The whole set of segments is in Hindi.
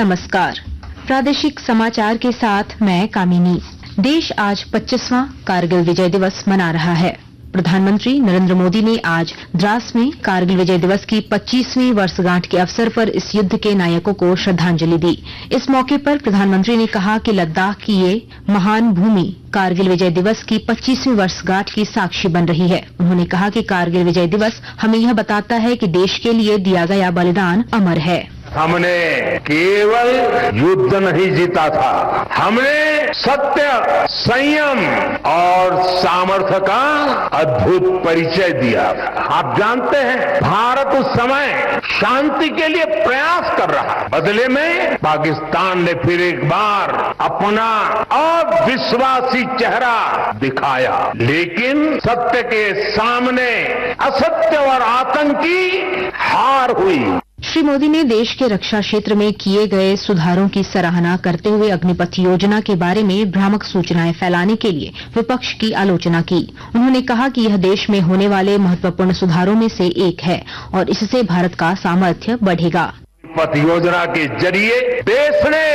नमस्कार, प्रादेशिक समाचार के साथ मैं कामिनी। देश आज 25वां कारगिल विजय दिवस मना रहा है। प्रधानमंत्री नरेंद्र मोदी ने आज द्रास में कारगिल विजय दिवस की 25वीं वर्षगांठ के अवसर पर इस युद्ध के नायकों को श्रद्धांजलि दी। इस मौके पर प्रधानमंत्री ने कहा कि लद्दाख की ये महान भूमि कारगिल विजय दिवस की 25वीं वर्षगांठ की साक्षी बन रही है। उन्होंने कहा कि कारगिल विजय दिवस हमें यह बताता है कि देश के लिए दिया गया बलिदान अमर है। हमने केवल युद्ध नहीं जीता था, हमने सत्य, संयम और सामर्थ्य का अद्भुत परिचय दिया। आप जानते हैं, भारत उस समय शांति के लिए प्रयास कर रहा, बदले में पाकिस्तान ने फिर एक बार अपना अविश्वासी चेहरा दिखाया। लेकिन सत्य के सामने असत्य और आतंक की हार हुई। श्री मोदी ने देश के रक्षा क्षेत्र में किए गए सुधारों की सराहना करते हुए अग्निपथ योजना के बारे में भ्रामक सूचनाएं फैलाने के लिए विपक्ष की आलोचना की। उन्होंने कहा कि यह देश में होने वाले महत्वपूर्ण सुधारों में से एक है और इससे भारत का सामर्थ्य बढ़ेगा। पथ योजना के जरिए देश ने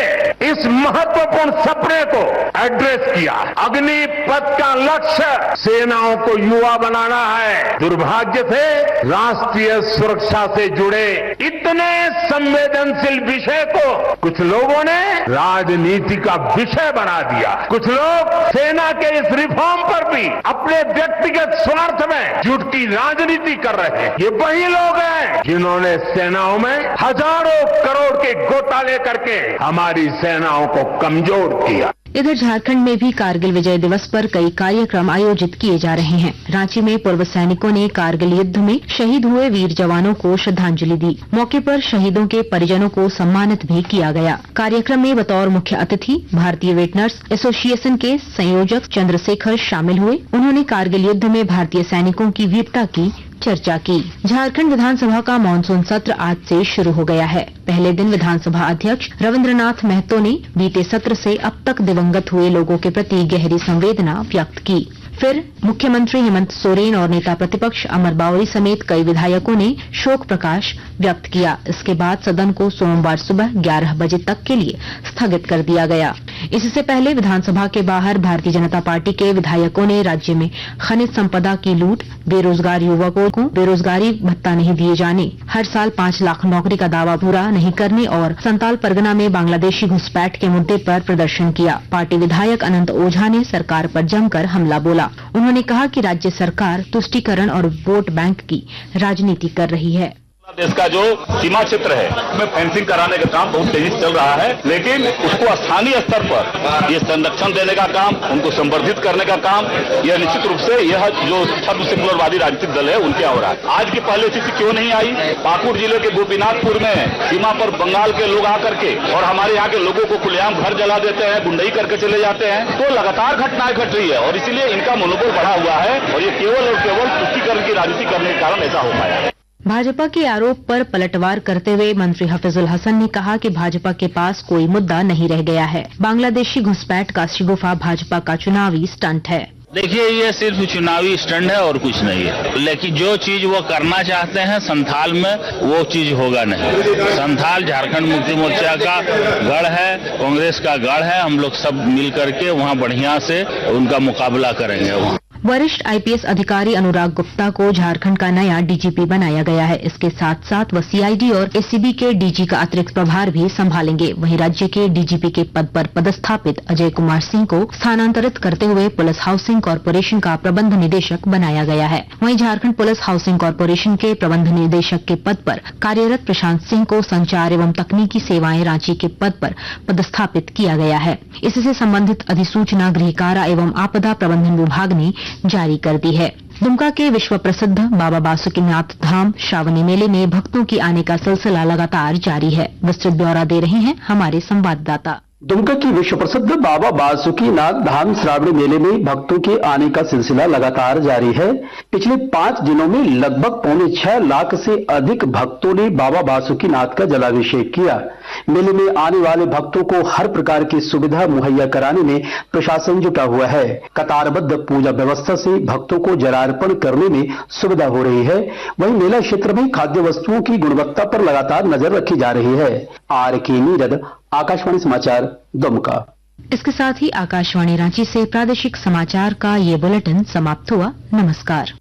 इस महत्वपूर्ण सपने को एड्रेस किया। अग्निपथ का लक्ष्य सेनाओं को युवा बनाना है। दुर्भाग्य से राष्ट्रीय सुरक्षा से जुड़े इतने संवेदनशील विषय को कुछ लोगों ने राजनीति का विषय बना दिया। कुछ लोग सेना के इस रिफॉर्म पर भी अपने व्यक्तिगत स्वार्थ में झूठ की राजनीति कर रहे हैं। ये वही लोग हैं जिन्होंने सेनाओं में हजारों करोड़ के घोटाले करके हमारी सेनाओं को कमजोर किया। इधर झारखंड में भी कारगिल विजय दिवस पर कई कार्यक्रम आयोजित किए जा रहे हैं। रांची में पूर्व सैनिकों ने कारगिल युद्ध में शहीद हुए वीर जवानों को श्रद्धांजलि दी। मौके पर शहीदों के परिजनों को सम्मानित भी किया गया। कार्यक्रम में बतौर मुख्य अतिथि भारतीय वेटनर्स एसोसिएशन के संयोजक चंद्रशेखर शामिल हुए। उन्होंने कारगिल युद्ध में भारतीय सैनिकों की वीरता की चर्चा की। झारखंड विधानसभा का मानसून सत्र आज से शुरू हो गया है। पहले दिन विधानसभा अध्यक्ष रविन्द्रनाथ महतो ने बीते सत्र से अब तक दिवंगत हुए लोगों के प्रति गहरी संवेदना व्यक्त की। फिर मुख्यमंत्री हेमंत सोरेन और नेता प्रतिपक्ष अमर बावरी समेत कई विधायकों ने शोक प्रकाश व्यक्त किया। इसके बाद सदन को सोमवार सुबह 11 बजे तक के लिए स्थगित कर दिया गया। इससे पहले विधानसभा के बाहर भारतीय जनता पार्टी के विधायकों ने राज्य में खनिज संपदा की लूट, बेरोजगार युवकों को बेरोजगारी भत्ता नहीं दिए जाने, हर साल 5 लाख नौकरी का दावा पूरा नहीं करने और संताल परगना में बांग्लादेशी घुसपैठ के मुद्दे पर प्रदर्शन किया। पार्टी विधायक अनंत ओझा ने सरकार पर जमकर हमला बोला। उन्होंने कहा कि राज्य सरकार तुष्टीकरण और वोट बैंक की राजनीति कर रही है। देश का जो सीमा क्षेत्र है उसमें फेंसिंग कराने का काम बहुत तेजी से चल रहा है, लेकिन उसको स्थानीय स्तर पर ये संरक्षण देने का काम, उनको संवर्धित करने का काम, यह निश्चित रूप से यह जो छद्म सेकुलरवादी राजनीतिक दल है उनके हो रहा है। आज की पहले स्थिति क्यों नहीं आई? पाकुड़ जिले के गोपीनाथपुर में सीमा पर बंगाल के लोग आकर के और हमारे यहाँ के लोगों को खुलेआम घर जला देते हैं, गुंडई करके चले जाते हैं। तो लगातार घटनाएं घट रही है और इसीलिए इनका मनोबल बढ़ा हुआ है और ये केवल और केवल तुष्टीकरण की राजनीति करने के कारण ऐसा हो पाया है। भाजपा के आरोप पर पलटवार करते हुए मंत्री हफीजुल हसन ने कहा कि भाजपा के पास कोई मुद्दा नहीं रह गया है। बांग्लादेशी घुसपैठ का शिगुफा भाजपा का चुनावी स्टंट है। देखिए, ये सिर्फ चुनावी स्टंट है और कुछ नहीं है। लेकिन जो चीज वो करना चाहते हैं संथाल में, वो चीज होगा नहीं। संथाल झारखंड मुक्ति मोर्चा का गढ़ है, कांग्रेस का गढ़ है। हम लोग सब मिल करके वहाँ बढ़िया से उनका मुकाबला करेंगे। वहाँ वरिष्ठ आईपीएस अधिकारी अनुराग गुप्ता को झारखंड का नया डीजीपी बनाया गया है। इसके साथ साथ वह सीआईडी और एसीबी के डीजी का अतिरिक्त प्रभार भी संभालेंगे। वहीं राज्य के डीजीपी के पद पर पदस्थापित अजय कुमार सिंह को स्थानांतरित करते हुए पुलिस हाउसिंग कॉर्पोरेशन का प्रबंध निदेशक बनाया गया है। वहीं झारखंड पुलिस हाउसिंग कॉर्पोरेशन के प्रबंध निदेशक के पद पर कार्यरत प्रशांत सिंह को संचार एवं तकनीकी सेवाएं रांची के पद पर पदस्थापित किया गया है। इससे संबंधित अधिसूचना गृह कारा एवं आपदा प्रबंधन विभाग ने जारी कर दी है। दुमका के विश्व प्रसिद्ध बाबा बासुकीनाथ धाम श्रावणी मेले में भक्तों की आने का सिलसिला लगातार जारी है। विस्तृत ब्यौरा दे रहे हैं हमारे संवाददाता। दुमका की विश्व प्रसिद्ध बाबा बासुकीनाथ धाम श्रावणी मेले में भक्तों के आने का सिलसिला लगातार जारी है। पिछले 5 दिनों में लगभग 6.25 लाख से अधिक भक्तों ने बाबा बासुकीनाथ का जलाभिषेक किया। मेले में आने वाले भक्तों को हर प्रकार की सुविधा मुहैया कराने में प्रशासन जुटा हुआ है। कतारबद्ध पूजा व्यवस्था से भक्तों को जलार्पण करने में सुविधा हो रही है। वहीं मेला क्षेत्र में खाद्य वस्तुओं की गुणवत्ता पर लगातार नजर रखी जा रही है। R.K. नीरद, आकाशवाणी समाचार, दुमका। इसके साथ ही आकाशवाणी रांची से प्रादेशिक समाचार का ये बुलेटिन समाप्त हुआ। नमस्कार।